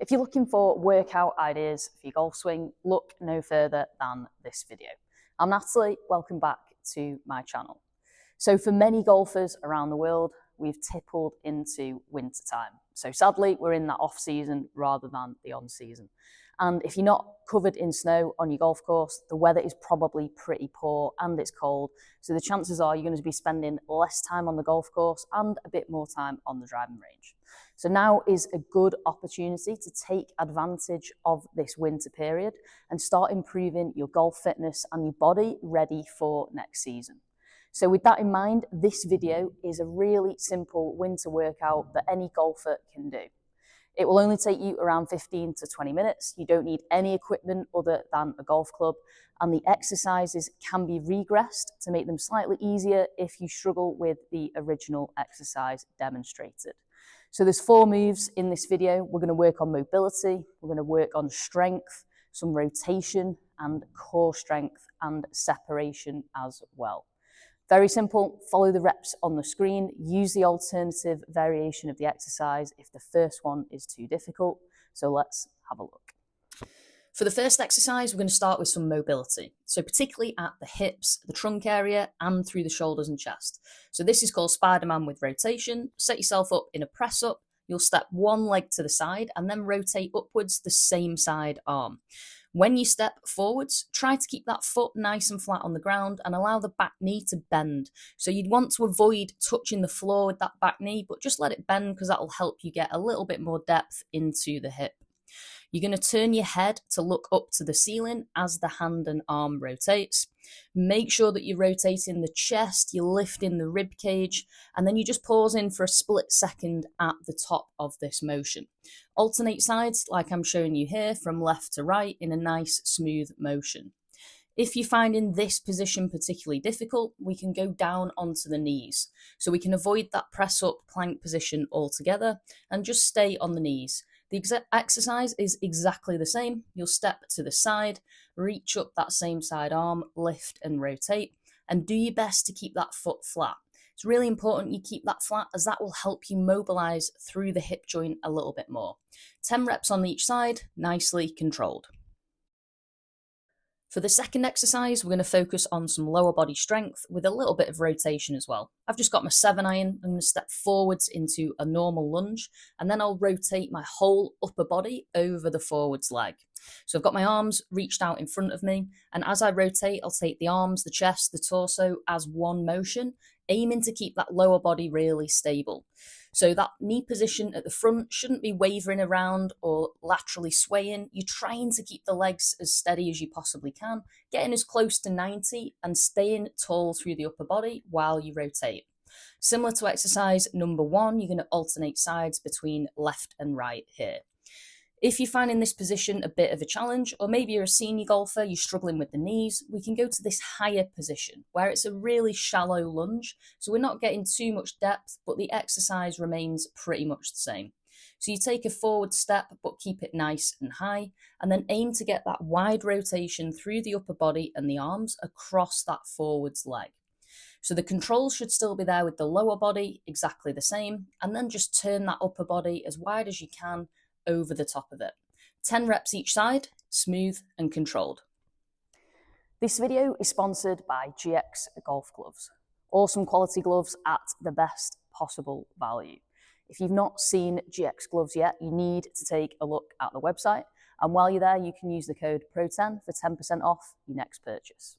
If you're looking for workout ideas for your golf swing, look no further than this video. I'm Natalie, welcome back to my channel. So for many golfers around the world, we've tippled into winter time. So sadly, we're in that off season rather than the on season. And if you're not covered in snow on your golf course, the weather is probably pretty poor and it's cold. So the chances are you're going to be spending less time on the golf course and a bit more time on the driving range. So now is a good opportunity to take advantage of this winter period and start improving your golf fitness and your body ready for next season. So with that in mind, this video is a really simple winter workout that any golfer can do. It will only take you around 15 to 20 minutes. You don't need any equipment other than a golf club, and the exercises can be regressed to make them slightly easier if you struggle with the original exercise demonstrated. So there's 4 moves in this video. We're going to work on mobility, we're going to work on strength, some rotation, and core strength and separation as well. Very simple, follow the reps on the screen, use the alternative variation of the exercise if the first one is too difficult. So let's have a look. For the first exercise, we're going to start with some mobility. So particularly at the hips, the trunk area, and through the shoulders and chest. So this is called Spiderman with rotation. Set yourself up in a press up. You'll step one leg to the side and then rotate upwards the same side arm. When you step forwards, try to keep that foot nice and flat on the ground and allow the back knee to bend. So you'd want to avoid touching the floor with that back knee, but just let it bend because that will help you get a little bit more depth into the hip. You're going to turn your head to look up to the ceiling as the hand and arm rotates. Make sure that you're rotating the chest, you're lifting the rib cage, and then you just pause in for a split second at the top of this motion. Alternate sides, like I'm showing you here, from left to right in a nice smooth motion. If you're finding this position particularly difficult, we can go down onto the knees. So we can avoid that press up plank position altogether and just stay on the knees. The exercise is exactly the same. You'll step to the side, reach up that same side arm, lift and rotate, and do your best to keep that foot flat. It's really important you keep that flat as that will help you mobilize through the hip joint a little bit more. 10 reps on each side, nicely controlled. For the second exercise, we're going to focus on some lower body strength with a little bit of rotation as well. I've just got my 7-iron. I'm going to step forwards into a normal lunge, and then I'll rotate my whole upper body over the forwards leg. So I've got my arms reached out in front of me, and as I rotate, I'll take the arms, the chest, the torso as one motion, aiming to keep that lower body really stable. So that knee position at the front shouldn't be wavering around or laterally swaying. You're trying to keep the legs as steady as you possibly can, getting as close to 90 and staying tall through the upper body while you rotate. Similar to exercise number 1, you're going to alternate sides between left and right here. If you're finding this position a bit of a challenge, or maybe you're a senior golfer, you're struggling with the knees, we can go to this higher position where it's a really shallow lunge. So we're not getting too much depth, but the exercise remains pretty much the same. So you take a forward step, but keep it nice and high, and then aim to get that wide rotation through the upper body and the arms across that forwards leg. So the controls should still be there with the lower body, exactly the same, and then just turn that upper body as wide as you can over the top of it. 10 reps each side, smooth and controlled. This video is sponsored by GX Golf Gloves. Awesome quality gloves at the best possible value. If you've not seen GX gloves yet, you need to take a look at the website. And while you're there, you can use the code PRO10 for 10% off your next purchase.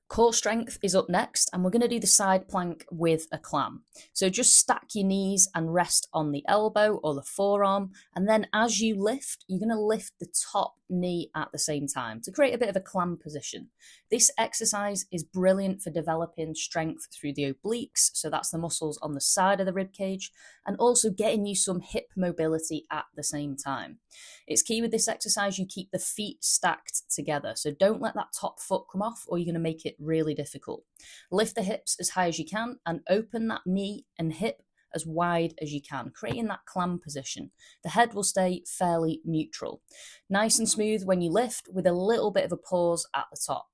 Core strength is up next, and we're going to do the side plank with a clam. So just stack your knees and rest on the elbow or the forearm, and then as you lift, you're going to lift the top knee at the same time to create a bit of a clam position. This exercise is brilliant for developing strength through the obliques, so that's the muscles on the side of the rib cage, and also getting you some hip mobility at the same time. It's key with this exercise you keep the feet stacked together, so don't let that top foot come off or you're going to make it really difficult. Lift the hips as high as you can and open that knee and hip as wide as you can, creating that clam position. The head will stay fairly neutral. Nice and smooth when you lift with a little bit of a pause at the top.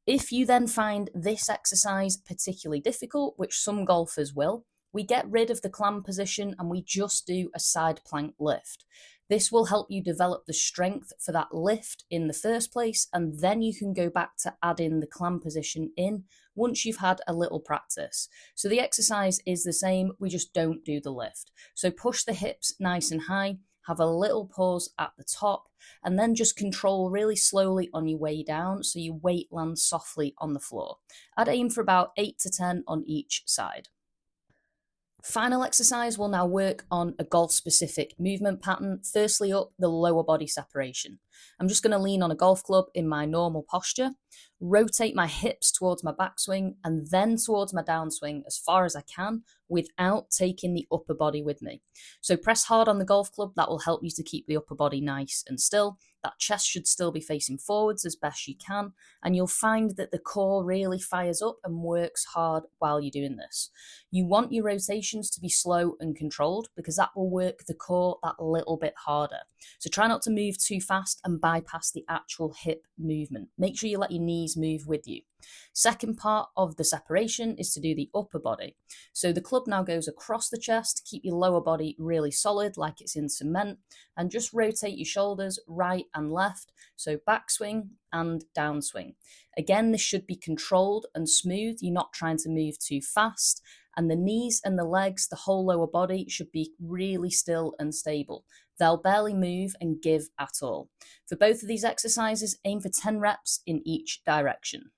If you then find this exercise particularly difficult, which some golfers will, we get rid of the clam position and we just do a side plank lift. This will help you develop the strength for that lift in the first place, and then you can go back to add in the clam position in once you've had a little practice. So the exercise is the same, we just don't do the lift. So push the hips nice and high, have a little pause at the top, and then just control really slowly on your way down so your weight lands softly on the floor. I'd aim for about 8 to 10 on each side. Final exercise will now work on a golf-specific movement pattern. Firstly up, the lower body separation. I'm just going to lean on a golf club in my normal posture, rotate my hips towards my backswing and then towards my downswing as far as I can without taking the upper body with me. So press hard on the golf club, that will help you to keep the upper body nice and still. That chest should still be facing forwards as best you can, and you'll find that the core really fires up and works hard while you're doing this. You want your rotations to be slow and controlled because that will work the core that little bit harder. So try not to move too fast and bypass the actual hip movement. Make sure you let your knees move with you. Second part of the separation is to do the upper body. So the club now goes across the chest, keep your lower body really solid like it's in cement, and just rotate your shoulders right and left, so backswing and downswing. Again, this should be controlled and smooth, you're not trying to move too fast, and the knees and the legs, the whole lower body should be really still and stable. They'll barely move and give at all. For both of these exercises, aim for 10 reps in each direction.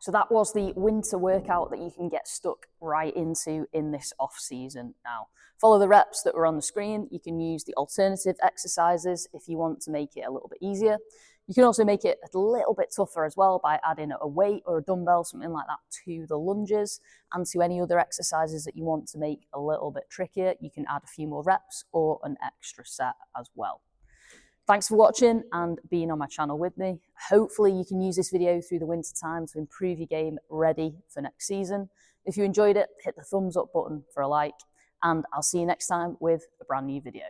So that was the winter workout that you can get stuck right into in this off season now. Follow the reps that were on the screen. You can use the alternative exercises if you want to make it a little bit easier. You can also make it a little bit tougher as well by adding a weight or a dumbbell, something like that, to the lunges and to any other exercises that you want to make a little bit trickier. You can add a few more reps or an extra set as well. Thanks for watching and being on my channel with me. Hopefully you can use this video through the winter time to improve your game ready for next season. If you enjoyed it, hit the thumbs up button for a like, and I'll see you next time with a brand new video.